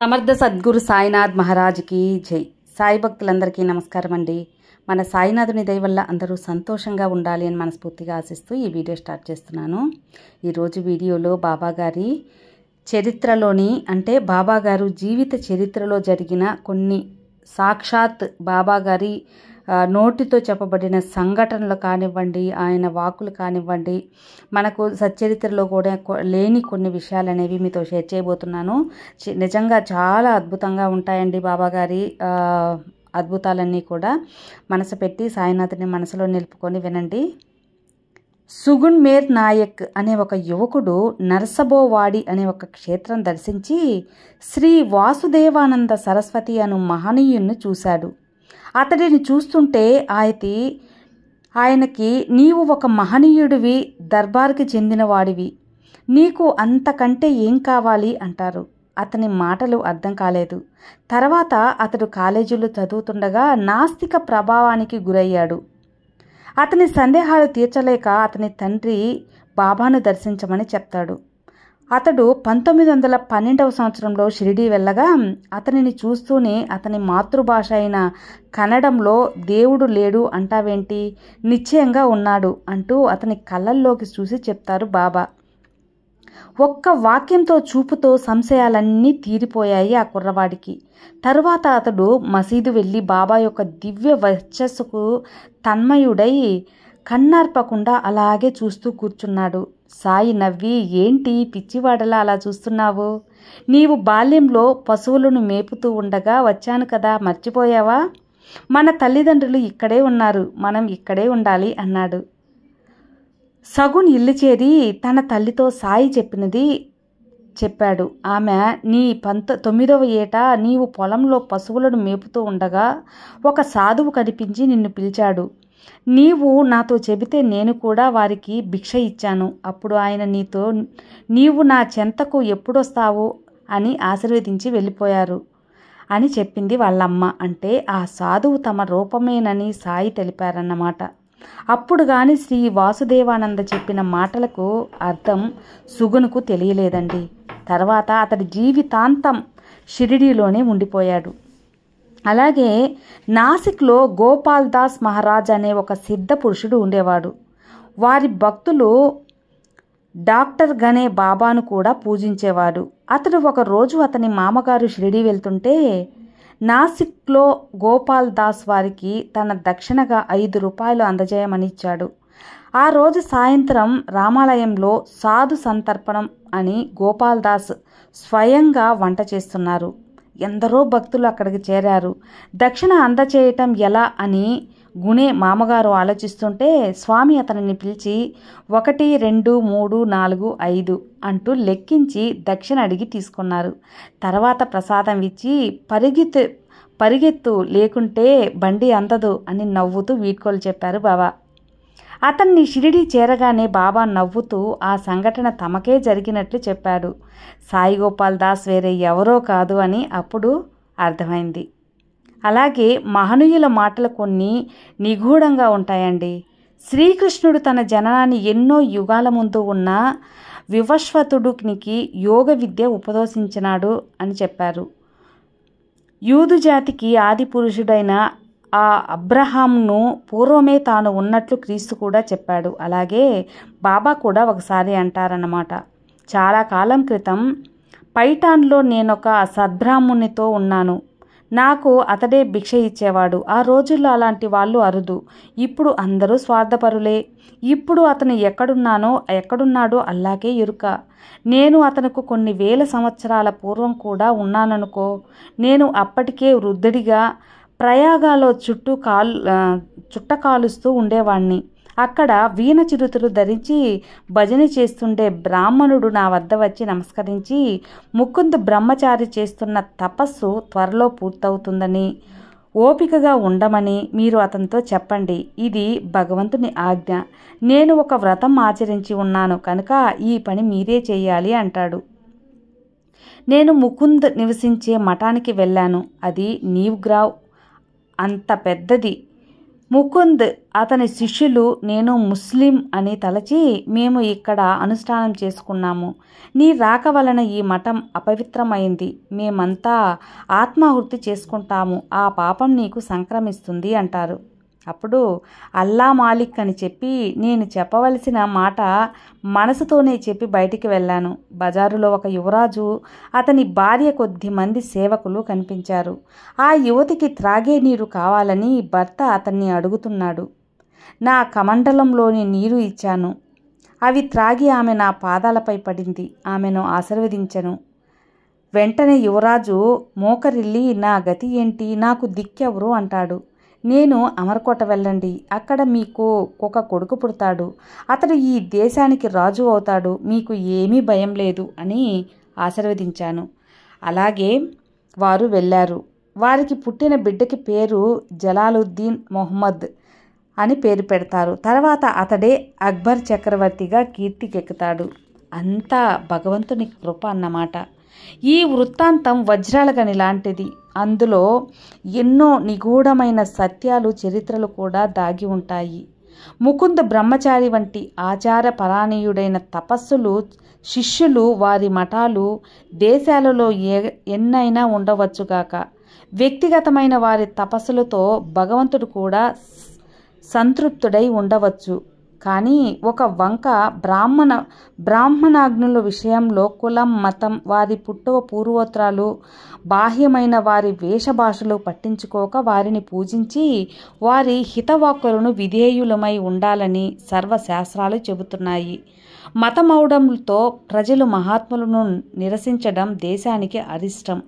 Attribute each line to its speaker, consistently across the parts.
Speaker 1: సమర్థ సద్గురు సాయినాథ్ మహారాజ్కి జై. సాయి భక్తులందరికీ నమస్కారం అండి. మన సాయినాథుని దయ వల్ల అందరూ సంతోషంగా ఉండాలి అని మనస్ఫూర్తిగా ఆశిస్తూ ఈ వీడియో స్టార్ట్ చేస్తున్నాను. ఈరోజు వీడియోలో బాబాగారి చరిత్రలోని అంటే బాబాగారు జీవిత చరిత్రలో జరిగిన కొన్ని సాక్షాత్ బాబాగారి నోటితో చెప్పబడిన సంఘటనలు కానివ్వండి, ఆయన వాక్కులు కానివ్వండి, మనకు సచ్చరిత్రలో కూడా లేని కొన్ని విషయాలు అనేవి మీతో షేర్ చేయబోతున్నాను. నిజంగా చాలా అద్భుతంగా ఉంటాయండి బాబాగారి అద్భుతాలన్నీ కూడా. మనసు పెట్టి సాయినాథుని మనసులో నిలుపుకొని వినండి. సుగుణ్ మేర్ నాయక్ అనే ఒక యువకుడు నరసబోవాడి అనే ఒక క్షేత్రం దర్శించి శ్రీ వాసుదేవానంద సరస్వతి అను మహనీయుణ్ణి చూశాడు. అతడిని చూస్తుంటే ఆయనకి నీవు ఒక మహనీయుడివి, దర్బార్కి చెందినవాడివి, నీకు అంతకంటే ఏం కావాలి అంటారు. అతని మాటలు అర్థం కాలేదు. తర్వాత అతడు కాలేజీలో చదువుతుండగా నాస్తిక ప్రభావానికి గురయ్యాడు. అతని సందేహాలు తీర్చలేక అతని తండ్రి బాబాను దర్శించమని చెప్తాడు. అతడు 1912వ సంవత్సరంలో షిరిడీ వెళ్ళగా అతనిని చూస్తూనే అతని మాతృభాష అయిన కన్నడంలో దేవుడు లేడు అంటావేంటి, నిశ్చయంగా ఉన్నాడు అంటూ అతని కళ్ళల్లోకి చూసి చెప్తారు బాబా. ఒక్క వాక్యంతో చూపుతో సంశయాలన్నీ తీరిపోయాయి ఆ కుర్రవాడికి. తరువాత అతడు మసీదు వెళ్ళి బాబా యొక్క దివ్య వర్చస్సుకు తన్మయుడై కన్నార్పకుండా అలాగే చూస్తూ కూర్చున్నాడు. సాయి నవ్వి, ఏంటి పిచ్చివాడలా అలా చూస్తున్నావు? నీవు బాల్యంలో పశువులను మేపుతూ ఉండగా వచ్చాను కదా, మర్చిపోయావా? మన తల్లిదండ్రులు ఇక్కడే ఉన్నారు, మనం ఇక్కడే ఉండాలి అన్నాడు. సగుణ్ ఇల్లు చేరి తన తల్లితో సాయి చెప్పాడు. ఆమె, నీ 9వ ఏట నీవు పొలంలో పశువులను మేపుతూ ఉండగా ఒక సాధువు కనిపించి నిన్ను పిలిచాడు. నీవు నాతో చెబితే నేను కూడా వారికి భిక్ష ఇచ్చాను. అప్పుడు ఆయన నీవు నా చెంతకు ఎప్పుడొస్తావు అని ఆశీర్వదించి వెళ్ళిపోయారు అని చెప్పింది వాళ్ళమ్మ. అంటే ఆ సాధువు తమ రూపమేనని సాయి తెలిపారన్నమాట. అప్పుడు గాని శ్రీ వాసుదేవానంద చెప్పిన మాటలకు అర్థం సుగుణకు తెలియలేదండి. తర్వాత అతడి జీవితాంతం షిరిడీలోనే ఉండిపోయాడు. అలాగే నాసిక్లో గోపాల్ దాస్ మహారాజ్ అనే ఒక సిద్ధ పురుషుడు ఉండేవాడు. వారి భక్తులు డాక్టర్ గనే బాబాను కూడా పూజించేవాడు. అతడు ఒకరోజు అతని మామగారు షిరిడీ వెళ్తుంటే నాసిక్లో గోపాల్ దాస్ వారికి తన దక్షిణగా 5 రూపాయలు అందజేయమని ఇచ్చాడు. ఆ రోజు సాయంత్రం రామాలయంలో సాధు సంతర్పణం అని గోపాల్ దాస్ స్వయంగా వంట చేస్తున్నారు. ఎందరో భక్తులు అక్కడికి చేరారు. దక్షిణ అందచేయటం ఎలా అని గుణే మామగారు ఆలోచిస్తుంటే స్వామి అతనిని పిలిచి 1 2 3 4 5 అంటూ లెక్కించి దక్షిణ అడిగి తీసుకున్నారు. తర్వాత ప్రసాదం ఇచ్చి పరిగెత్తు లేకుంటే బండి అందదు అని నవ్వుతూ వీడ్కోలు చెప్పారు బాబా. అతన్ని షిరిడీ చేరగానే బాబా నవ్వుతూ ఆ సంఘటన తమకే జరిగినట్లు చెప్పాడు. సాయి గోపాల్ దాస్ వేరే ఎవరో కాదు అని అప్పుడు అర్థమైంది. అలాగే మహనీయుల మాటలు కొన్ని నిగూఢంగా ఉంటాయండి. శ్రీకృష్ణుడు తన జననాన్ని ఎన్నో యుగాల ముందు ఉన్న వివస్వతుడికి యోగ విద్య ఉపదేశించినాడు అని చెప్పారు. యూదు జాతికి ఆది పురుషుడైన ఆ అబ్రహాంను పూర్వమే తాను ఉన్నట్లు క్రీస్తు కూడా చెప్పాడు. అలాగే బాబా కూడా ఒకసారి అంటారన్నమాట, చాలా కాలం క్రితం పైఠాన్లో నేనొక సద్బ్రాహ్మణునితో ఉన్నాను. నాకు అతడే భిక్ష ఇచ్చేవాడు. ఆ రోజుల్లో అలాంటి వాళ్ళు అరుదు. ఇప్పుడు అందరూ స్వార్థపరులే. ఇప్పుడు అతను ఎక్కడున్నాడో అల్లాకే ఎరుక. నేను అతనుకు కొన్ని వేల సంవత్సరాల పూర్వం కూడా ఉన్నాననుకో. నేను అప్పటికే వృద్ధుడిగా ప్రయాగాలో చుట్ట కాలుస్తూ ఉండేవాణ్ణి. అక్కడ వీణ చిరుతులు ధరించి భజన చేస్తుండే బ్రాహ్మణుడు నా వద్ద వచ్చి నమస్కరించి, ముకుంద్ బ్రహ్మచారి చేస్తున్న తపస్సు త్వరలో పూర్తవుతుందని, ఓపికగా ఉండమని మీరు అతనితో చెప్పండి. ఇది భగవంతుని ఆజ్ఞ. నేను ఒక వ్రతం ఆచరించి ఉన్నాను కనుక ఈ పని మీరే చేయాలి అంటాడు. నేను ముకుంద్ నివసించే మఠానికి వెళ్ళాను. అది నీవ్గ్రావ్ అంత పెద్దది. ముకుంద్ అతని శిష్యులు నేను ముస్లిం అని తలచి మేము ఇక్కడ అనుష్ఠానం చేసుకున్నాము. నీ రాక వలన ఈ మఠం అపవిత్రమైంది. మేమంతా ఆత్మాహుతి చేసుకుంటాము. ఆ పాపం నీకు సంక్రమిస్తుంది అంటారు. అప్పుడు అల్లా మాలిక్ అని చెప్పి నేను చెప్పవలసిన మాట మనసుతోనే చెప్పి బయటికి వెళ్ళాను. బజారులో ఒక యువరాజు, అతని భార్య, కొద్ది మంది సేవకులు కనిపించారు. ఆ యువతికి త్రాగే నీరు కావాలని భర్త అతన్ని అడుగుతున్నాడు. నా కమండలంలోని నీరు ఇచ్చాను. అవి త్రాగి ఆమె నా పాదాలపై పడింది. ఆమెను ఆశీర్వదించను. వెంటనే యువరాజు మోకరిల్లి నా గతి ఏంటి, నాకు దిక్కెవరు అంటాడు. నేను అమరకోట వెళ్ళండి, అక్కడ మీకు ఒక కొడుకు పుడతాడు. అతడు ఈ దేశానికి రాజు అవుతాడు. మీకు ఏమీ భయం లేదు అని ఆశీర్వదించాను. అలాగే వారు వెళ్ళారు. వారికి పుట్టిన బిడ్డకి పేరు జలాలుద్దీన్ మొహమ్మద్ అని పేరు పెడతారు. తర్వాత అతడే అక్బర్ చక్రవర్తిగా కీర్తికెక్కుతాడు. అంతా భగవంతుని కృప అన్నమాట. ఈ వృత్తాంతం వజ్రాల గని లాంటిది. అందులో ఎన్నో నిగూఢమైన సత్యాలు, చరిత్రలు కూడా దాగి ఉంటాయి. ముకుంద్ బ్రహ్మచారి వంటి ఆచార పరాయణుడైన తపస్సులు, శిష్యులు, వారి మఠాలు దేశాలలో ఎన్నైనా ఉండవచ్చుగాక. వ్యక్తిగతమైన వారి తపస్సులతో భగవంతుడు కూడా సంతృప్తుడై ఉండవచ్చు. కానీ ఒక వంక బ్రాహ్మణాగ్నుల విషయంలో కులం, మతం, వారి పుట్టుక పూర్వోత్తరాలు, బాహ్యమైన వారి వేషభాషలు పట్టించుకోక వారిని పూజించి వారి హితవాక్కులను విధేయులమై ఉండాలని సర్వశాస్త్రాలు చెబుతున్నాయి. మతమౌఢంతో ప్రజలు మహాత్ములను నిరసించడం దేశానికి అరిష్టం.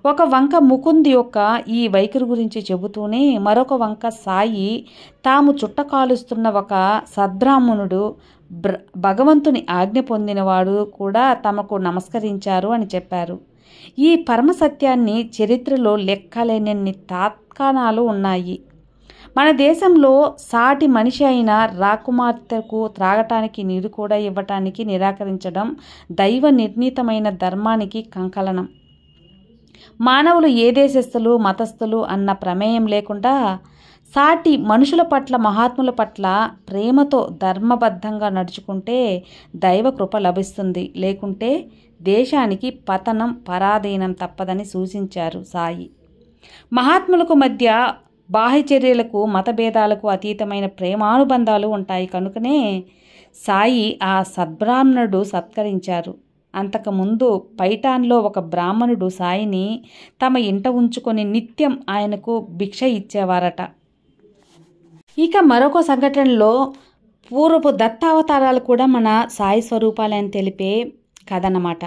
Speaker 1: ఒక వంక ముకుంద్ యొక్క ఈ వైఖరి గురించి చెబుతూనే మరొక వంక సాయి తాము చుట్టకాలుస్తున్న ఒక సద్బ్రాహ్మణుడు, భగవంతుని ఆజ్ఞ పొందినవాడు కూడా తమకు నమస్కరించారు అని చెప్పారు. ఈ పరమసత్యాన్ని చరిత్రలో లెక్కలేనన్ని తాత్కాణాలు ఉన్నాయి. మన దేశంలో సాటి మనిషి అయిన రాకుమార్తెకు త్రాగటానికి నీరు కూడా ఇవ్వటానికి నిరాకరించడం దైవ నిర్ణీతమైన ధర్మానికి కంకలనం. మానవులు ఏ దేశస్థులు, మతస్థులు అన్న ప్రమేయం లేకుండా సాటి మనుషుల పట్ల, మహాత్ముల పట్ల ప్రేమతో ధర్మబద్ధంగా నడుచుకుంటే దైవ కృప లభిస్తుంది. లేకుంటే దేశానికి పతనం, పరాధీనం తప్పదని సూచించారు సాయి. మహాత్ములకు మధ్య బాహ్యచర్యలకు, మతభేదాలకు అతీతమైన ప్రేమానుబంధాలు ఉంటాయి. కనుకనే సాయి ఆ సద్బ్రాహ్మణుడు సత్కరించారు. అంతకుముందు పైఠాన్లో ఒక బ్రాహ్మణుడు సాయిని తమ ఇంట ఉంచుకొని నిత్యం ఆయనకు భిక్ష ఇచ్చేవారట. ఇక మరొక సంఘటనలో పూర్వపు దత్తావతారాలు కూడా మన సాయి స్వరూపాలని తెలిపే కథ అన్నమాట.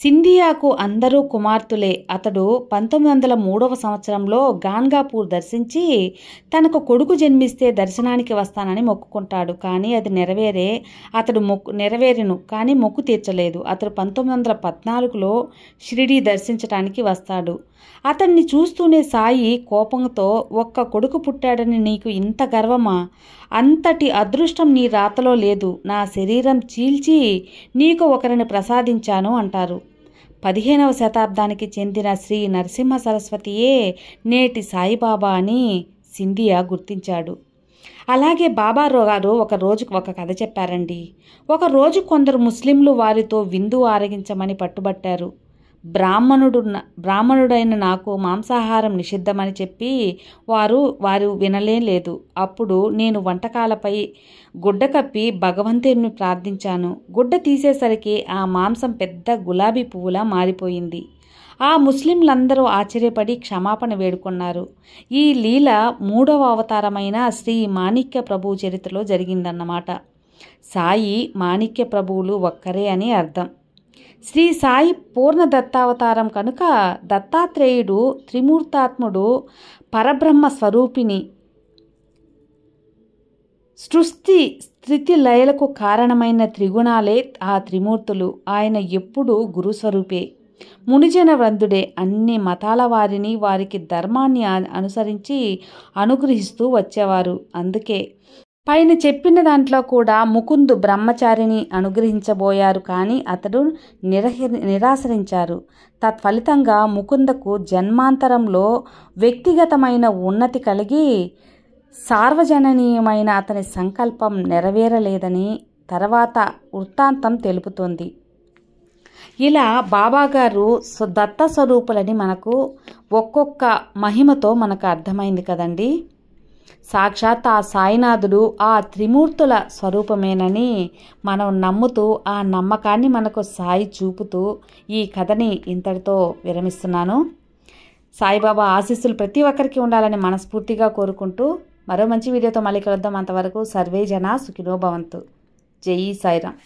Speaker 1: సింధియాకు అందరూ కుమార్తెలే. అతడు 1903 సంవత్సరంలో గాన్గాపూర్ దర్శించి తనకు కొడుకు జన్మిస్తే దర్శనానికి వస్తానని మొక్కుకుంటాడు. కానీ అది నెరవేరెను కానీ మొక్కు తీర్చలేదు. అతడు 1914లో షిరిడీ దర్శించడానికి వస్తాడు. అతన్ని చూస్తూనే సాయి కోపంతో, ఒక్క కొడుకు పుట్టాడని నీకు ఇంత గర్వమా? అంతటి అదృష్టం నీ రాతలో లేదు. నా శరీరం చీల్చి నీకు ఒకరిని ప్రసాదించాను అంటారు. 15వ శతాబ్దానికి చెందిన శ్రీ నరసింహ సరస్వతియే నేటి సాయిబాబా అని సింధియా గుర్తించాడు. అలాగే బాబా గారు ఒక రోజుకు ఒక కథ చెప్పారండి. ఒకరోజు కొందరు ముస్లింలు వారితో విందు ఆరగించమని పట్టుబట్టారు. బ్రాహ్మణుడైన నాకు మాంసాహారం నిషిద్ధమని చెప్పి వారు వినలేదు. అప్పుడు నేను వంటకాలపై గుడ్డ కప్పి భగవంతుని ప్రార్థించాను. గుడ్డ తీసేసరికి ఆ మాంసం పెద్ద గులాబీ పువ్వులా మారిపోయింది. ఆ ముస్లింలందరూ ఆశ్చర్యపడి క్షమాపణ వేడుకున్నారు. ఈ లీల 3వ అవతారమైన శ్రీ మాణిక్య ప్రభువు చరిత్రలో జరిగిందన్నమాట. సాయి, మాణిక్య ప్రభువులు ఒక్కరే అని అర్థం. శ్రీ సాయి పూర్ణ దత్తావతారం కనుక దత్తాత్రేయుడు త్రిమూర్తాత్ముడు, పరబ్రహ్మ స్వరూపిణి, సృష్టి స్థితి లయలకు కారణమైన త్రిగుణాలే ఆ త్రిమూర్తులు. ఆయన ఎప్పుడూ గురుస్వరూపే, మునిజన వృందుడే. అన్ని మతాల వారిని వారికి ధర్మాన్ని అనుసరించి అనుగ్రహిస్తూ వచ్చేవారు. అందుకే పైన చెప్పిన దాంట్లో కూడా ముకుంద్ బ్రహ్మచారిని అనుగ్రహించబోయారు. కానీ అతడు నిరాశరించారు. తత్ఫలితంగా ముకుందకు జన్మాంతరంలో వ్యక్తిగతమైన ఉన్నతి కలిగి సార్వజననీయమైన అతని సంకల్పం నెరవేరలేదని తర్వాత వృత్తాంతం తెలుపుతోంది. ఇలా బాబాగారు దత్త స్వరూపులని మనకు ఒక్కొక్క మహిమతో మనకు అర్థమైంది కదండి. సాక్షాత్ ఆ సాయినాథుడు ఆ త్రిమూర్తుల స్వరూపమేనని మనం నమ్ముతూ ఆ నమ్మకాన్ని మనకు సాయి చూపుతూ ఈ కథని ఇంతటితో విరమిస్తున్నాను. సాయిబాబా ఆశీస్సులు ప్రతి ఒక్కరికి ఉండాలని మనస్ఫూర్తిగా కోరుకుంటూ మరో మంచి వీడియోతో మళ్ళీ కలుద్దాం. అంతవరకు సర్వే జనా సుఖినో భవంతు. జై సాయిరామ్.